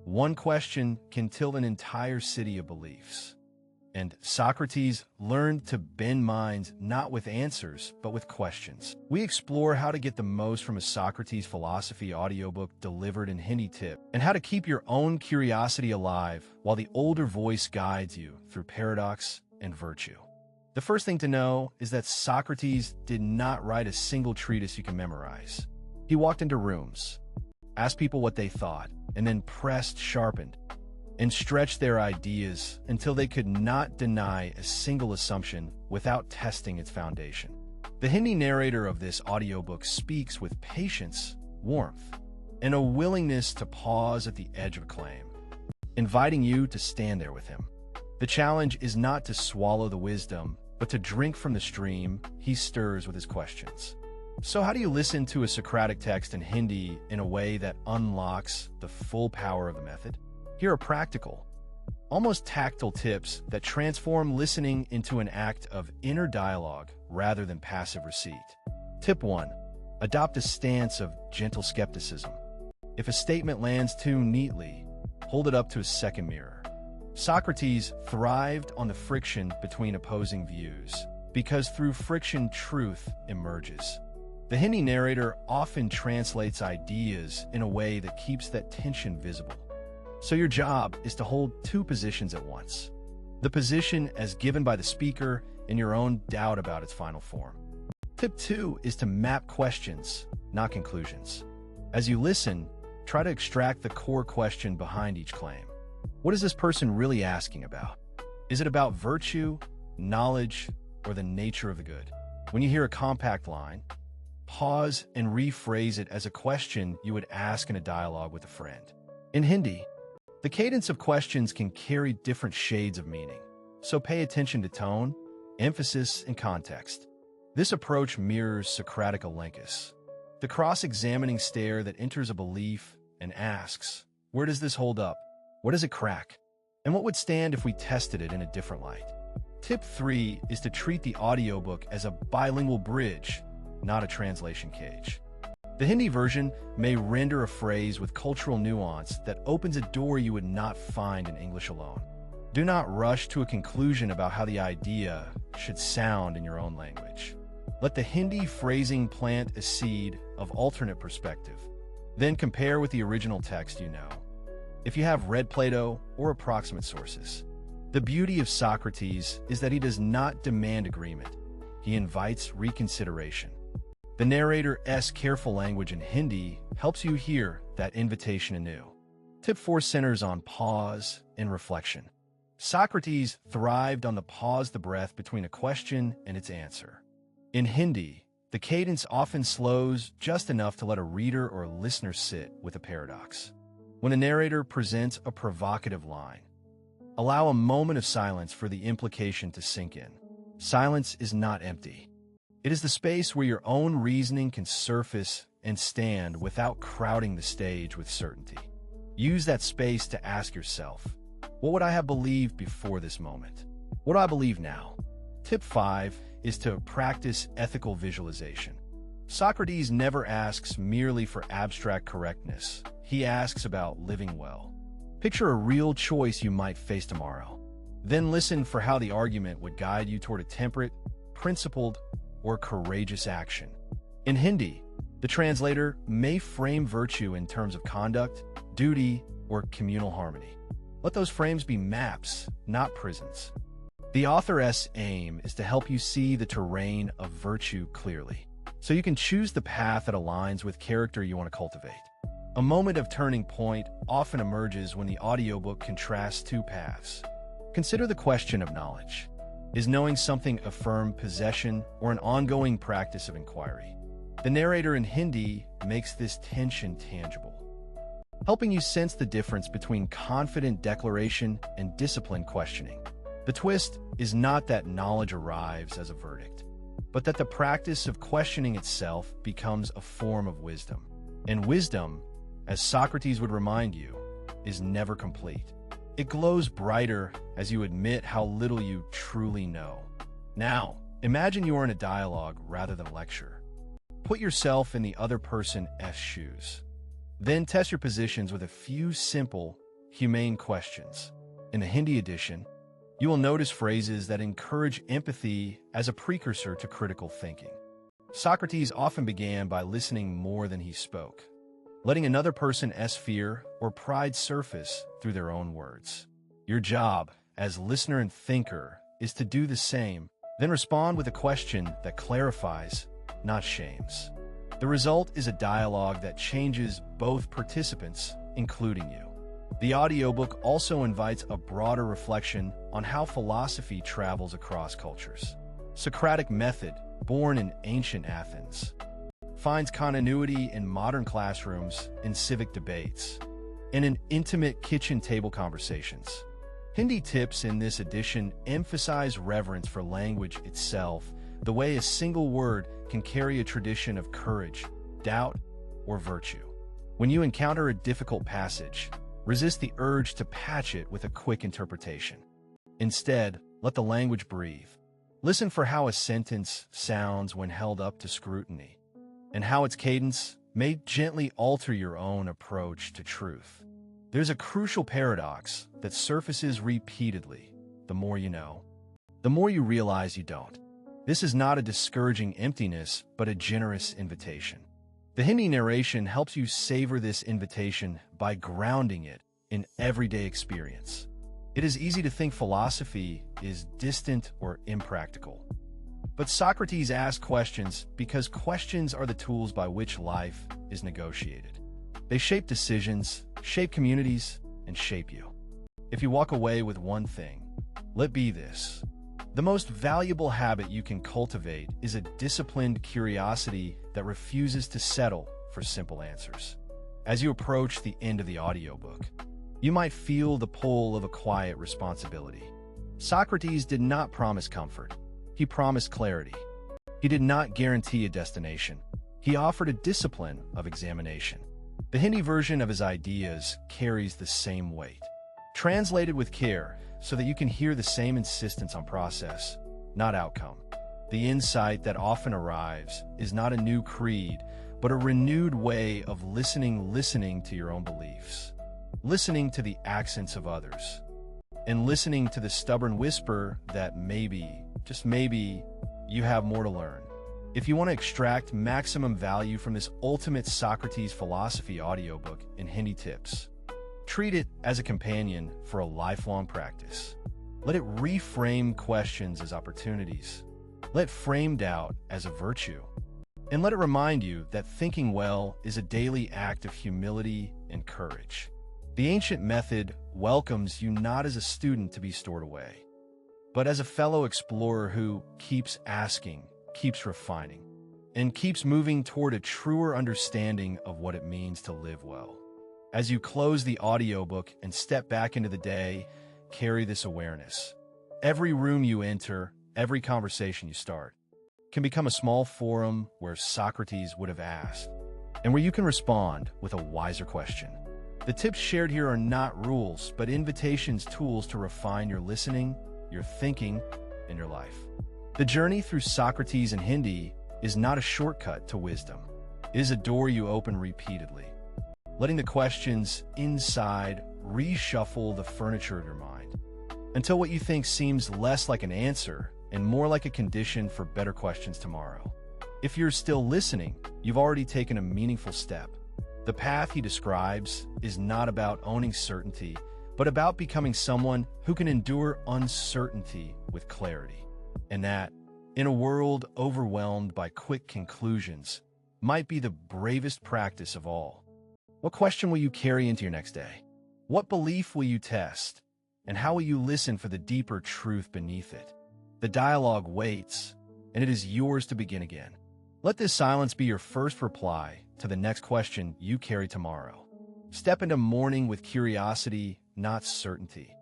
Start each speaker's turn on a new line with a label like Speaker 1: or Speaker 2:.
Speaker 1: One question can tilt an entire city of beliefs. And Socrates learned to bend minds not with answers, but with questions. We explore how to get the most from a Socrates philosophy audiobook delivered in Hindi tip, and how to keep your own curiosity alive while the older voice guides you through paradox and virtue. The first thing to know is that Socrates did not write a single treatise you can memorize. He walked into rooms, asked people what they thought, and then pressed, sharpened, and stretched their ideas until they could not deny a single assumption without testing its foundation. The Hindi narrator of this audiobook speaks with patience, warmth, and a willingness to pause at the edge of a claim, inviting you to stand there with him. The challenge is not to swallow the wisdom, but to drink from the stream he stirs with his questions. So how do you listen to a Socratic text in Hindi in a way that unlocks the full power of the method? Here are practical, almost tactile tips that transform listening into an act of inner dialogue rather than passive receipt. Tip 1. Adopt a stance of gentle skepticism. If a statement lands too neatly, hold it up to a second mirror. Socrates thrived on the friction between opposing views, because through friction truth emerges. The Hindi narrator often translates ideas in a way that keeps that tension visible. So your job is to hold two positions at once. The position as given by the speaker and your own doubt about its final form. Tip 2 is to map questions, not conclusions. As you listen, try to extract the core question behind each claim. What is this person really asking about? Is it about virtue, knowledge, or the nature of the good? When you hear a compact line, pause and rephrase it as a question you would ask in a dialogue with a friend. In Hindi, the cadence of questions can carry different shades of meaning, so pay attention to tone, emphasis, and context. This approach mirrors Socratic elenchus, the cross-examining stare that enters a belief and asks, where does this hold up? What does it crack? And what would stand if we tested it in a different light? Tip 3 is to treat the audiobook as a bilingual bridge, not a translation cage. The Hindi version may render a phrase with cultural nuance that opens a door you would not find in English alone. Do not rush to a conclusion about how the idea should sound in your own language. Let the Hindi phrasing plant a seed of alternate perspective. Then compare with the original text you know, if you have read Plato or approximate sources. The beauty of Socrates is that he does not demand agreement. He invites reconsideration. The narrator's careful language in Hindi helps you hear that invitation anew. Tip 4 centers on pause and reflection. Socrates thrived on the pause, the breath between a question and its answer. In Hindi, the cadence often slows just enough to let a reader or listener sit with a paradox. When a narrator presents a provocative line, allow a moment of silence for the implication to sink in. Silence is not empty. It is the space where your own reasoning can surface and stand without crowding the stage with certainty. Use that space to ask yourself, what would I have believed before this moment? What do I believe now? Tip 5 is to practice ethical visualization. Socrates never asks merely for abstract correctness. He asks about living well. Picture a real choice you might face tomorrow. Then listen for how the argument would guide you toward a temperate, principled, or courageous action. In Hindi, the translator may frame virtue in terms of conduct, duty, or communal harmony. Let those frames be maps, not prisons. The author's aim is to help you see the terrain of virtue clearly, so you can choose the path that aligns with character you want to cultivate. A moment of turning point often emerges when the audiobook contrasts two paths. Consider the question of knowledge. Is knowing something a firm possession or an ongoing practice of inquiry? The narrator in Hindi makes this tension tangible, helping you sense the difference between confident declaration and disciplined questioning. The twist is not that knowledge arrives as a verdict, but that the practice of questioning itself becomes a form of wisdom. And wisdom, as Socrates would remind you, is never complete. It glows brighter as you admit how little you truly know. Now, imagine you are in a dialogue rather than a lecture. Put yourself in the other person's shoes. Then test your positions with a few simple, humane questions. In the Hindi edition, you will notice phrases that encourage empathy as a precursor to critical thinking. Socrates often began by listening more than he spoke, letting another person's fear or pride surface through their own words. Your job as listener and thinker is to do the same, then respond with a question that clarifies, not shames. The result is a dialogue that changes both participants, including you. The audiobook also invites a broader reflection on how philosophy travels across cultures. Socratic method, born in ancient Athens, finds continuity in modern classrooms and civic debates, and in intimate kitchen table conversations. Hindi tips in this edition emphasize reverence for language itself, the way a single word can carry a tradition of courage, doubt, or virtue. When you encounter a difficult passage, resist the urge to patch it with a quick interpretation. Instead, let the language breathe. Listen for how a sentence sounds when held up to scrutiny, and how its cadence may gently alter your own approach to truth. There's a crucial paradox that surfaces repeatedly. The more you know, the more you realize you don't. This is not a discouraging emptiness, but a generous invitation. The Hindi narration helps you savor this invitation by grounding it in everyday experience. It is easy to think philosophy is distant or impractical. But Socrates asked questions because questions are the tools by which life is negotiated. They shape decisions, shape communities, and shape you. If you walk away with one thing, let be this. The most valuable habit you can cultivate is a disciplined curiosity that refuses to settle for simple answers. As you approach the end of the audiobook, you might feel the pull of a quiet responsibility. Socrates did not promise comfort. He promised clarity. He did not guarantee a destination. He offered a discipline of examination. The Hindi version of his ideas carries the same weight. Translated with care so that you can hear the same insistence on process, not outcome. The insight that often arrives is not a new creed, but a renewed way of listening to your own beliefs, listening to the accents of others, and listening to the stubborn whisper that maybe, just maybe, you have more to learn. If you want to extract maximum value from this ultimate Socrates philosophy audiobook in Hindi tips, treat it as a companion for a lifelong practice. Let it reframe questions as opportunities. Let frame doubt as a virtue. And let it remind you that thinking well is a daily act of humility and courage. The ancient method welcomes you not as a student to be stored away, but as a fellow explorer who keeps asking, keeps refining, and keeps moving toward a truer understanding of what it means to live well. As you close the audiobook and step back into the day, carry this awareness. Every room you enter, every conversation you start, can become a small forum where Socrates would have asked, and where you can respond with a wiser question. The tips shared here are not rules, but invitations, tools to refine your listening, your thinking, and your life. The journey through Socrates and Hindi is not a shortcut to wisdom. It is a door you open repeatedly, letting the questions inside reshuffle the furniture of your mind, until what you think seems less like an answer and more like a condition for better questions tomorrow. If you're still listening, you've already taken a meaningful step. The path he describes is not about owning certainty, but about becoming someone who can endure uncertainty with clarity. And that, in a world overwhelmed by quick conclusions, might be the bravest practice of all. What question will you carry into your next day? What belief will you test? And how will you listen for the deeper truth beneath it? The dialogue waits, and it is yours to begin again. Let this silence be your first reply to the next question you carry tomorrow. Step into morning with curiosity, not certainty.